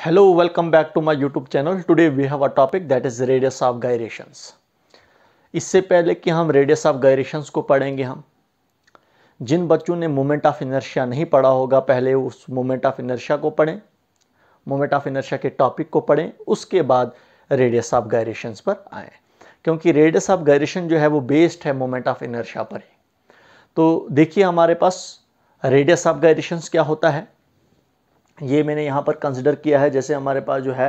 Hello, welcome back to my YouTube channel. Today we have a topic that is radius of gyrations. इससे पहले कि हम radius of गायरेशंस को पढ़ेंगे, हम जिन बच्चों ने मोमेंट ऑफ इनर्शिया नहीं पढ़ा होगा पहले उस मोमेंट ऑफ इनर्शिया को पढ़ें, मोमेंट ऑफ इनर्शिया के टॉपिक को पढ़ें, उसके बाद रेडियस ऑफ गायरेशंस पर आएँ, क्योंकि रेडियस ऑफ गायरेशन जो है वो बेस्ड है मोमेंट ऑफ इनर्शिया पर ही। तो देखिए हमारे पास रेडियस ऑफ गायरेशंस क्या होता है, ये मैंने यहाँ पर कंसिडर किया है। जैसे हमारे पास जो है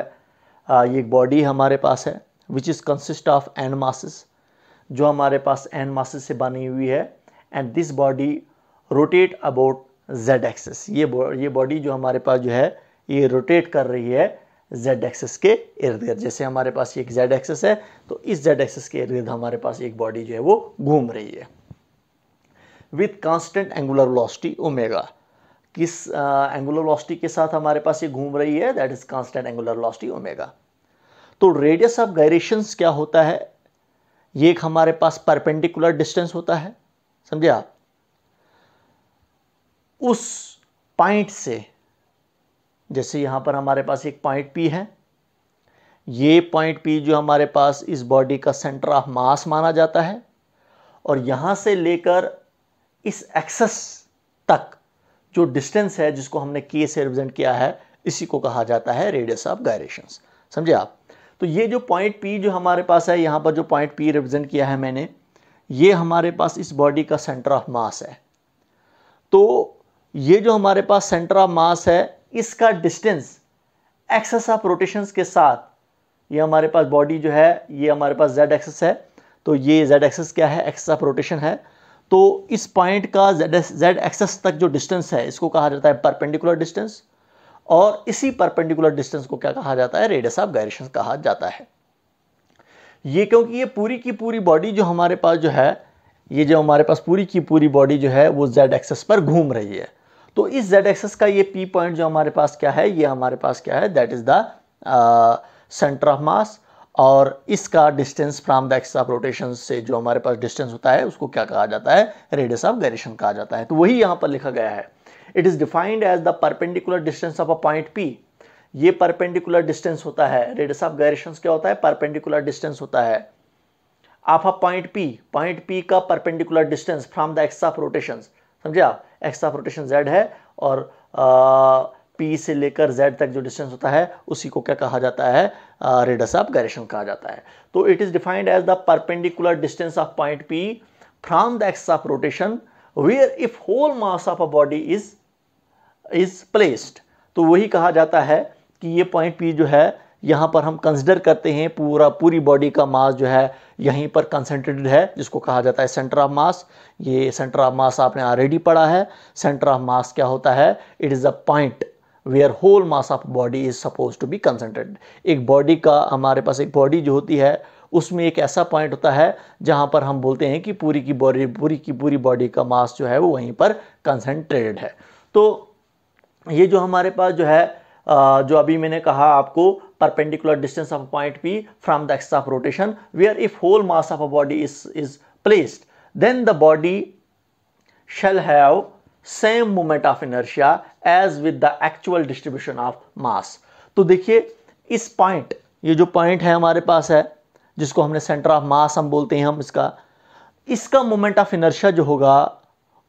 ये एक बॉडी हमारे पास है which is consist of N masses, जो हमारे पास एन मासेस से बनी हुई है, and this body rotate about Z axis. ये बॉडी जो हमारे पास जो है ये रोटेट कर रही है जेड एक्सिस के इर्द गिर्द। जैसे हमारे पास एक जेड एक्सिस है तो इस जेड एक्सिस के इर्द गिर्द हमारे पास एक बॉडी जो है वो घूम रही है with constant angular velocity omega. किस एंगुलर वेलोसिटी के साथ हमारे पास ये घूम रही है, that is constant angular velocity omega. तो रेडियस ऑफ गायरेशंस क्या होता है, ये एक हमारे पास परपेंडिकुलर डिस्टेंस होता है, समझे आप। उस पॉइंट से, जैसे यहां पर हमारे पास एक पॉइंट P है, ये पॉइंट P जो हमारे पास इस बॉडी का सेंटर ऑफ मास माना जाता है, और यहां से लेकर इस एक्सेस तक जो डिस्टेंस है जिसको हमने K से रिप्रेजेंट किया है, इसी को कहा जाता है रेडियस ऑफ गायरेशंस, समझे आप। तो ये जो पॉइंट P जो हमारे पास है, यहाँ पर जो पॉइंट P रिप्रेजेंट किया है मैंने, ये हमारे पास इस बॉडी का सेंटर ऑफ मास है। तो ये जो हमारे पास सेंटर ऑफ मास है, इसका डिस्टेंस एक्सेस ऑफ रोटेशंस के साथ, ये हमारे पास बॉडी जो है ये हमारे पास जेड एक्सेस है, तो ये जेड एक्सेस क्या है, एक्सेस ऑफ रोटेशन है। तो इस पॉइंट का जेड एक्सेस तक जो डिस्टेंस है इसको कहा जाता है परपेंडिकुलर डिस्टेंस, और इसी परपेंडिकुलर डिस्टेंस को क्या कहा जाता है, रेडियस ऑफ गायरेशन कहा जाता है। ये क्योंकि ये पूरी की पूरी बॉडी जो हमारे पास जो है, ये जो हमारे पास पूरी की पूरी बॉडी जो है वो जेड एक्सेस पर घूम रही है। तो इस जेड एक्सेस का ये पी पॉइंट जो हमारे पास क्या है, ये हमारे पास क्या है, that is the centre of mass, और इसका distance from the axis of rotation से जो हमारे पास डिस्टेंस होता है उसको क्या कहा जाता है, रेडियस ऑफ गायरेशन कहा जाता है। तो वही यहाँ पर लिखा गया है, it is defined as the perpendicular distance of a point P। ये परपेंडिकुलर डिस्टेंस होता है, रेडियस ऑफ गायरेशन क्या होता है, परपेंडिकुलर डिस्टेंस होता है of a point P। Point P का perpendicular distance from the axis of rotation, समझे आप। एक्सिस ऑफ रोटेशन Z है, और P से लेकर Z तक जो डिस्टेंस होता है उसी को क्या कहा जाता है, रेडियस ऑफ गायरेशन कहा जाता है। तो it is defined as the perpendicular distance of point P from the axis of rotation where if whole mass of a body is placed. तो वही कहा जाता है कि ये पॉइंट P जो है, यहाँ पर हम कंसिडर करते हैं पूरी बॉडी का मास जो है यहीं पर कंसंट्रेटेड है, जिसको कहा जाता है सेंटर ऑफ मास। ये सेंटर ऑफ मास आपने ऑलरेडी पढ़ा है। सेंटर ऑफ मास क्या होता है, it is a point where whole mass of body is suppose to be concentrated. एक बॉडी का, हमारे पास एक बॉडी जो होती है उसमें एक ऐसा पॉइंट होता है जहां पर हम बोलते हैं कि पूरी की पूरी बॉडी का मास जो है वो वहीं पर कंसंट्रेटेड है। तो ये जो हमारे पास जो है, जो अभी मैंने कहा आपको, perpendicular distance of point P from the axis of rotation where if whole mass of a body is placed, then the body shall have same moment of inertia as with the actual distribution of mass। तो देखिए इस point, ये जो point है हमारे पास है जिसको हमने सेंटर ऑफ मास हम बोलते हैं, हम इसका मोमेंट ऑफ इनर्शिया जो होगा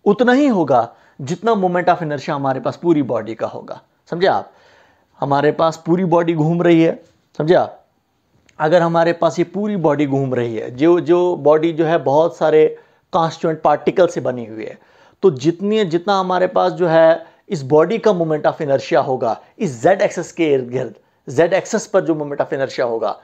उतना ही होगा जितना मोमेंट ऑफ इनर्शिया हमारे पास पूरी बॉडी का होगा, समझे आप। हमारे पास पूरी बॉडी घूम रही है, समझे आप। अगर हमारे पास ये पूरी बॉडी घूम रही है, जो बॉडी जो है बहुत सारे कॉन्स्टिट्यूएंट पार्टिकल से बनी हुई है, तो जितना हमारे पास जो है इस बॉडी का मोमेंट ऑफ इनर्शिया होगा इस जेड एक्सेस के इर्द गिर्द, जेड एक्सेस पर जो मोमेंट ऑफ इनर्शिया होगा,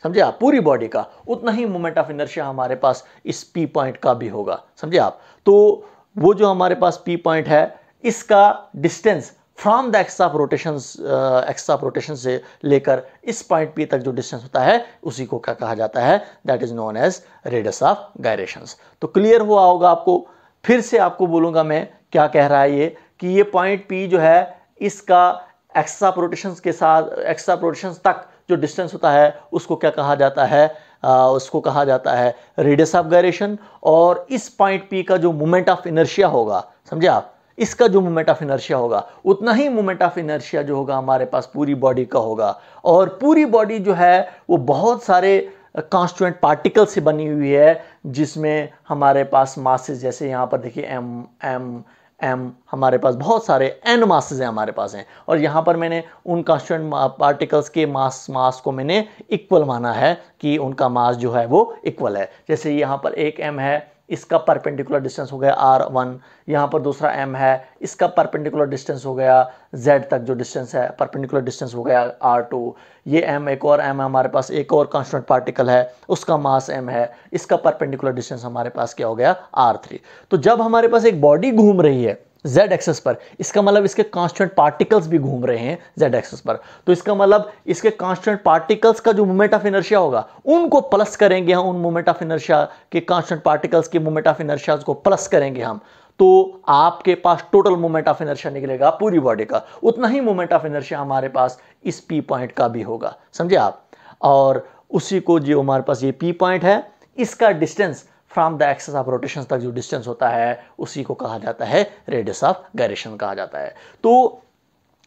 समझे आप, पूरी बॉडी का, उतना ही मोमेंट ऑफ इनर्शिया हमारे पास इस P पॉइंट का भी होगा, समझे आप। तो वो जो हमारे पास P पॉइंट है, इसका distance from the axis of rotation से लेकर इस पॉइंट P तक जो डिस्टेंस होता है उसी को क्या कहा जाता है, that is known as radius of gyrations. तो क्लियर हुआ होगा आपको। फिर से आपको बोलूंगा मैं क्या कह रहा है ये, कि ये पॉइंट P जो है इसका एक्सिस ऑफ रोटेशन के साथ, एक्सिस ऑफ रोटेशन तक जो डिस्टेंस होता है उसको क्या कहा जाता है, उसको कहा जाता है रेडियस ऑफ गायरेशन। और इस पॉइंट P का जो मोमेंट ऑफ इनर्शिया होगा, समझे आप, इसका जो मोमेंट ऑफ इनर्शिया होगा उतना ही मोमेंट ऑफ इनर्शिया जो होगा हमारे पास पूरी बॉडी का होगा। और पूरी बॉडी जो है वो बहुत सारे कॉन्स्टिट्यूएंट पार्टिकल से बनी हुई है, जिसमें हमारे पास मासेस, जैसे यहाँ पर देखिए एम एम एम, हमारे पास बहुत सारे एन मासेस हैं हमारे पास हैं। और यहाँ पर मैंने उन कॉन्स्टिट्यूएंट पार्टिकल्स के मास को मैंने इक्वल माना है कि उनका मास जो है वो इक्वल है। जैसे यहाँ पर एक एम है, इसका परपेंडिकुलर डिस्टेंस हो गया r1, यहाँ पर दूसरा m है, इसका परपेंडिकुलर डिस्टेंस हो गया z तक जो डिस्टेंस है, परपेंडिकुलर डिस्टेंस हो गया r2। ये m, एक और m है हमारे पास, एक और कांस्टेंट पार्टिकल है, उसका मास m है, इसका परपेंडिकुलर डिस्टेंस हमारे पास क्या हो गया r3। तो जब हमारे पास एक बॉडी घूम रही है z एक्सिस पर, इसका मतलब इसके कांस्टेंट पार्टिकल्स भी घूम रहे हैं z एक्सिस पर, तो इसका मतलब इसके कांस्टेंट पार्टिकल्स का जो मोमेंट ऑफ इनर्शिया होगा उनको प्लस करेंगे हम, उन मोमेंट ऑफ इनर्शिया के कांस्टेंट पार्टिकल्स के मोमेंट ऑफ इनर्शिया को प्लस करेंगे हम, तो आपके पास टोटल मोमेंट ऑफ इनर्शिया निकलेगा पूरी बॉडी का। उतना ही मोमेंट ऑफ इनर्शिया हमारे पास इस पी पॉइंट का भी होगा, समझे आप। और उसी को जो हमारे पास ये पी पॉइंट है, इसका distance from the axis of rotation तक जो डिस्टेंस होता है उसी को कहा जाता है रेडियस ऑफ गायरेशन कहा जाता है। तो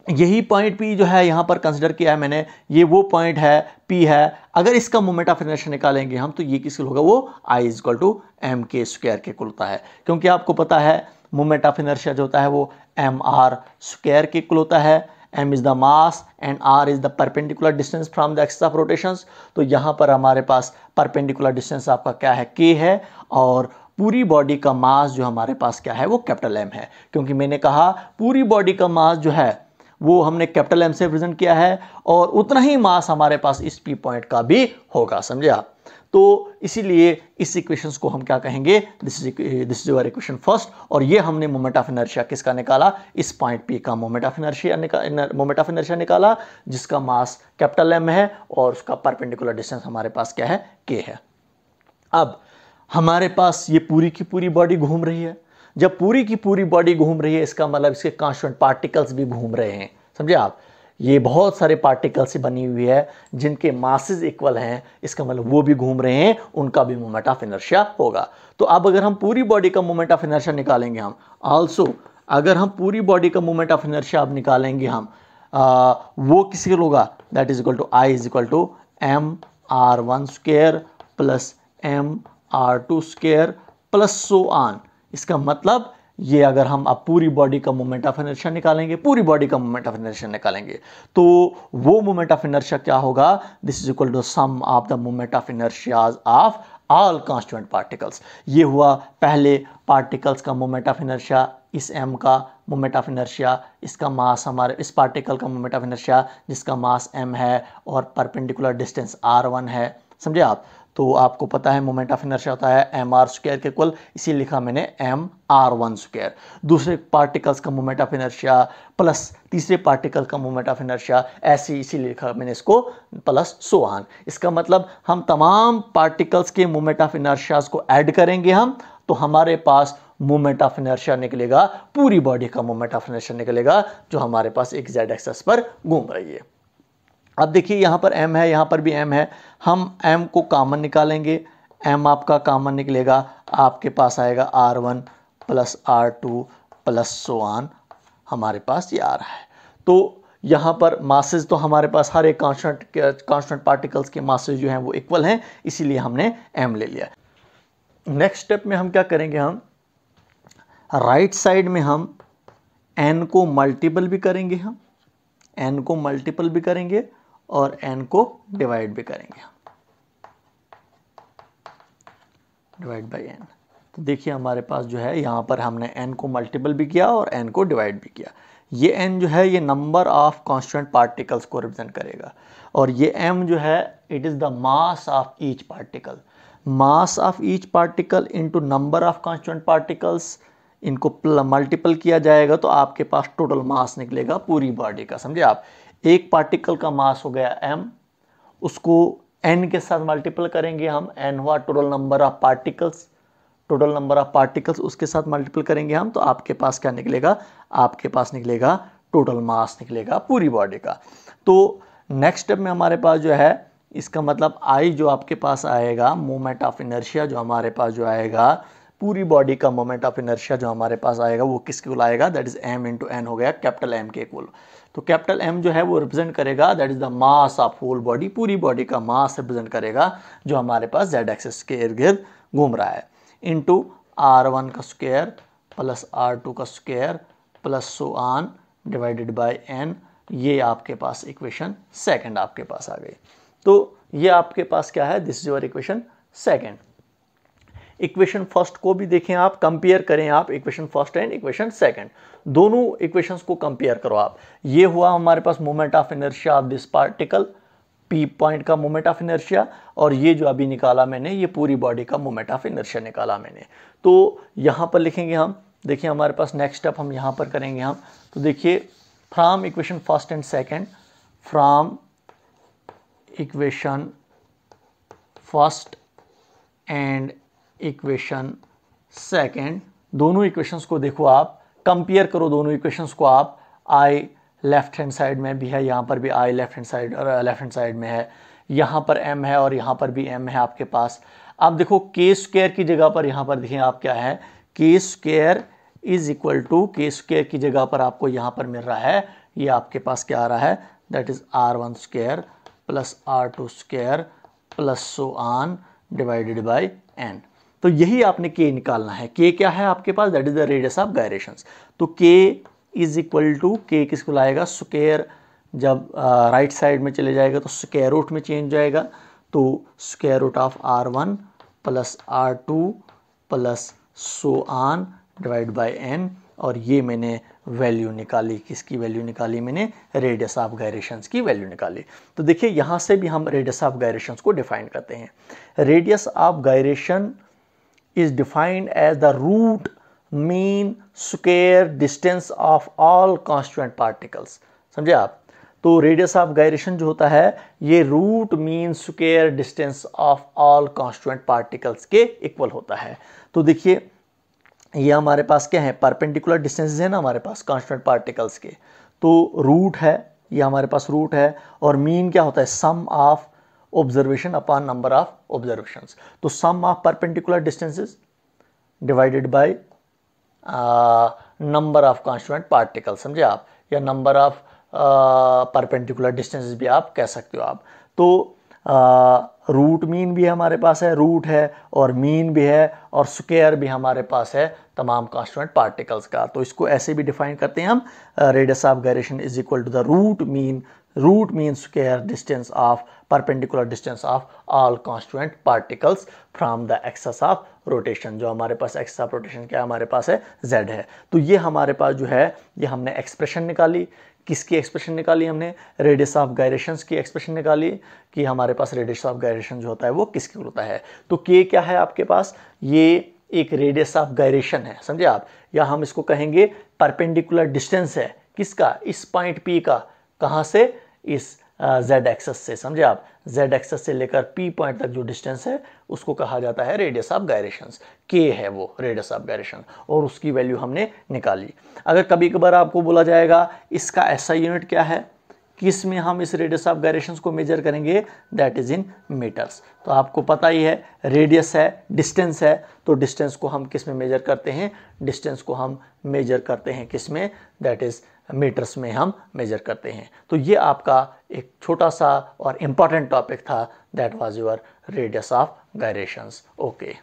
यही पॉइंट पी जो है यहाँ पर कंसिडर किया है मैंने, ये वो पॉइंट है पी है। अगर इसका मोमेंट ऑफ इनर्शिया निकालेंगे हम तो ये किसके होगा, वो आई इज इक्वल टू एम के स्क्वायर के इक्वल होता है, क्योंकि आपको पता है मोमेंट ऑफ इनर्शिया जो होता है वो एम आर स्क्वायर के इक्वल होता है। m is the mass and r is the perpendicular distance from the axis of rotations। तो यहाँ पर हमारे पास perpendicular distance आपका क्या है, k है, और पूरी बॉडी का मास जो हमारे पास क्या है वो कैपिटल M है, क्योंकि मैंने कहा पूरी बॉडी का मास जो है वो हमने कैपिटल M से रिप्रेजेंट किया है, और उतना ही मास हमारे पास इस P पॉइंट का भी होगा, समझे आप। तो इसीलिए इस इक्वेशंस को हम क्या कहेंगे, this is your equation first. और ये हमने मोमेंट ऑफ इनर्शिया किसका निकाला, इस पॉइंट पी का मोमेंट ऑफ इनर्शिया निकाला, जिसका मास कैपिटल एम है और उसका परपेंडिकुलर डिस्टेंस हमारे पास क्या है, के है। अब हमारे पास ये पूरी की पूरी बॉडी घूम रही है। जब पूरी की पूरी बॉडी घूम रही है इसका मतलब इसके कांस्टेंट पार्टिकल्स भी घूम रहे हैं, समझे आप। ये बहुत सारे पार्टिकल से बनी हुई है जिनके मासेस इक्वल हैं, इसका मतलब वो भी घूम रहे हैं, उनका भी मोमेंट ऑफ इनर्शिया होगा। तो अब अगर हम पूरी बॉडी का मोमेंट ऑफ इनर्शिया निकालेंगे हम, आल्सो अगर हम पूरी बॉडी का मोमेंट ऑफ इनर्शिया अब निकालेंगे हम, वो किसी का होगा, that is equal to I is equal to M R one square plus M R two square plus so on. इसका मतलब ये अगर हम अब पूरी बॉडी का मोमेंट ऑफ इनर्शिया निकालेंगे, पूरी बॉडी का मोमेंट ऑफ इनर्शिया निकालेंगे, तो वो मोमेंट ऑफ इनर्शिया क्या होगा, this is equal to sum of the moment of inertias of all constituent particles. ये हुआ पहले पार्टिकल्स का मोमेंट ऑफ इनर्शिया, इस m का मोमेंट ऑफ इनर्शिया, इसका मास हमारे इस पार्टिकल का मोमेंट ऑफ इनर्शिया जिसका मास m है और परपेंडिकुलर डिस्टेंस r1 है, समझे आप। तो आपको पता है मोमेंट ऑफ इनर्शिया होता है एम आर स्क्वायर के इक्वल, इसी लिखा मैंने एम आर वन स्क्वायर। दूसरे पार्टिकल्स का मोमेंट ऑफ इनर्शिया प्लस तीसरे पार्टिकल का मोमेंट ऑफ इनर्शिया, ऐसे इसी लिखा मैंने इसको प्लस सो ऑन। इसका मतलब हम तमाम पार्टिकल्स के मोमेंट ऑफ इनर्शियाज को ऐड करेंगे हम, तो हमारे पास मोमेंट ऑफ इनर्शिया निकलेगा, पूरी बॉडी का मोमेंट ऑफ इनर्शिया निकलेगा जो हमारे पास एक जेड एक्सिस पर घूम रही है। अब देखिए यहाँ पर m है, यहाँ पर भी m है, हम m को कॉमन निकालेंगे, m आपका कॉमन निकलेगा, आपके पास आएगा r1 plus r2 plus so on, हमारे पास ये आ रहा है। तो यहाँ पर मासेस तो हमारे पास हर एक कांस्टेंट पार्टिकल्स के मासेस जो हैं वो इक्वल हैं, इसीलिए हमने m ले लिया। नेक्स्ट स्टेप में हम क्या करेंगे, हम राइट साइड में हम n को मल्टीपल भी करेंगे, हम n को मल्टीपल भी करेंगे और n को डिवाइड भी करेंगे, डिवाइड बाई n। तो देखिए हमारे पास जो है यहाँ पर हमने n को मल्टीपल भी किया और n को डिवाइड भी किया। ये n जो है ये नंबर ऑफ कांस्टेंट पार्टिकल्स को रिप्रेजेंट करेगा, और ये m जो है it is the mass of each particle. Mass of each particle into number of constant particles, इनको मल्टीपल किया जाएगा तो आपके पास टोटल मास निकलेगा पूरी बॉडी का, समझे आप। एक पार्टिकल का मास हो गया m, उसको n के साथ मल्टीपल करेंगे हम, n हुआ total number of particles, total number of particles उसके साथ मल्टीपल करेंगे हम, तो आपके पास क्या निकलेगा, आपके पास निकलेगा टोटल मास निकलेगा पूरी बॉडी का। तो नेक्स्ट स्टेप में हमारे पास जो है, इसका मतलब I जो आपके पास आएगा, मोमेंट ऑफ इनर्शिया जो हमारे पास जो आएगा पूरी बॉडी का मोमेंट ऑफ इनर्शिया जो हमारे पास आएगा वो किसके इक्वल आएगा, that is m into N हो गया, कैपिटल M के इक्वल। तो कैपिटल M जो है वो रिप्रेजेंट करेगा that is the mass of whole body, पूरी बॉडी का मास रिप्रेजेंट करेगा जो हमारे पास z एक्सिस के इर्द गिर्द घूम रहा है, इंटू r1 का स्क्वायर प्लस r2 का square plus so on divided by n। ये आपके पास इक्वेशन सेकंड आपके पास आ गई। तो ये आपके पास क्या है, this is your equation second. Equation first को भी देखें आप, कंपेयर करें आप equation first and equation second, दोनों इक्वेशंस को कंपेयर करो आप। ये हुआ हमारे पास moment of inertia of this particle, P point का मोमेंट ऑफ इनर्शिया, और ये जो अभी निकाला मैंने ये पूरी बॉडी का मोमेंट ऑफ इनर्शिया निकाला मैंने। तो यहाँ पर लिखेंगे हम, देखिए हमारे पास नेक्स्ट स्टेप हम यहाँ पर करेंगे हम। तो देखिए from equation first and second, from equation first and equation second, दोनों इक्वेशंस को देखो आप, कंपेयर करो दोनों इक्वेशंस को आप। आई लेफ्ट हैंड साइड में भी है, यहाँ पर भी आई लेफ्ट हैंड साइड में है, यहाँ पर m है और यहाँ पर भी m है आपके पास। अब देखो k स्क्वायर की जगह पर यहाँ पर देखिए आप क्या है, k square is equal to, k square की जगह पर आपको यहाँ पर मिल रहा है, ये आपके पास क्या आ रहा है, that is r1 square plus r2 square plus so on divided by n। तो यही आपने k निकालना है। k क्या है आपके पास, that is the radius of gyrations. तो k is equal to, k किसको लाएगा, स्क्वायर, जब राइट साइड में चले जाएगा तो स्क्वायर रूट में चेंज जाएगा, तो square root of r1 plus r2 plus so on divide by n। और ये मैंने वैल्यू निकाली, किसकी वैल्यू निकाली मैंने, रेडियस ऑफ गायरेशंस की वैल्यू निकाली। तो देखिए यहाँ से भी हम रेडियस ऑफ गायरेशंस को डिफाइन करते हैं। Radius of gyration is defined as the root mean square distance of all constituent particles। समझे आप। तो रेडियस ऑफ गायरेशन जो होता है ये root mean square distance of all constituent particles के इक्वल होता है। तो देखिए ये हमारे पास क्या है, परपेंडिकुलर डिस्टेंसेस है ना हमारे पास कॉन्स्टिट्यूएंट पार्टिकल्स के, तो रूट है, ये हमारे पास रूट है, और मीन क्या होता है, sum of observation upon number of observations. तो sum of perpendicular distances divided by number of constituent particle, समझे आप, या नंबर ऑफ परपेंडिकुलर डिस्टेंसेस भी आप कह सकते हो आप। तो रूट मीन भी हमारे पास है, रूट है और मीन भी है और स्क्वायर भी हमारे पास है तमाम कॉन्स्टिट्यूएंट पार्टिकल्स का। तो इसको ऐसे भी डिफाइन करते हैं हम, radius of gyration is equal to the root mean square distance of perpendicular distance of all constituent particles from the axis of rotation. जो हमारे पास एक्सिस ऑफ रोटेशन क्या हमारे पास है, z है। तो ये हमारे पास जो है ये हमने एक्सप्रेशन निकाली, किसकी एक्सप्रेशन निकाली हमने, रेडियस ऑफ गायरेशंस की एक्सप्रेशन निकाली, कि हमारे पास रेडियस ऑफ गायरेशन जो होता है वो किसके होता है। तो k क्या है आपके पास, ये एक रेडियस ऑफ गायरेशन है, समझे आप, या हम इसको कहेंगे परपेंडिकुलर डिस्टेंस है किसका, इस पॉइंट P का, कहाँ से, इस z एक्सेस से, समझे आप, z एक्सेस से लेकर P पॉइंट तक जो डिस्टेंस है उसको कहा जाता है रेडियस ऑफ गायरेशंस। k है वो रेडियस ऑफ गायरेशन, और उसकी वैल्यू हमने निकाली। अगर कभी कभार आपको बोला जाएगा इसका SI यूनिट क्या है, किस में हम इस रेडियस ऑफ गायरेशंस को मेजर करेंगे, दैट इज इन मीटर्स। तो आपको पता ही है रेडियस है, डिस्टेंस है, तो डिस्टेंस को हम किस में मेजर करते हैं, डिस्टेंस को हम मेजर करते हैं किस में, दैट इज मीटर्स में हम मेजर करते हैं। तो ये आपका एक छोटा सा और इम्पॉर्टेंट टॉपिक था, that was your radius of gyrations. Okay.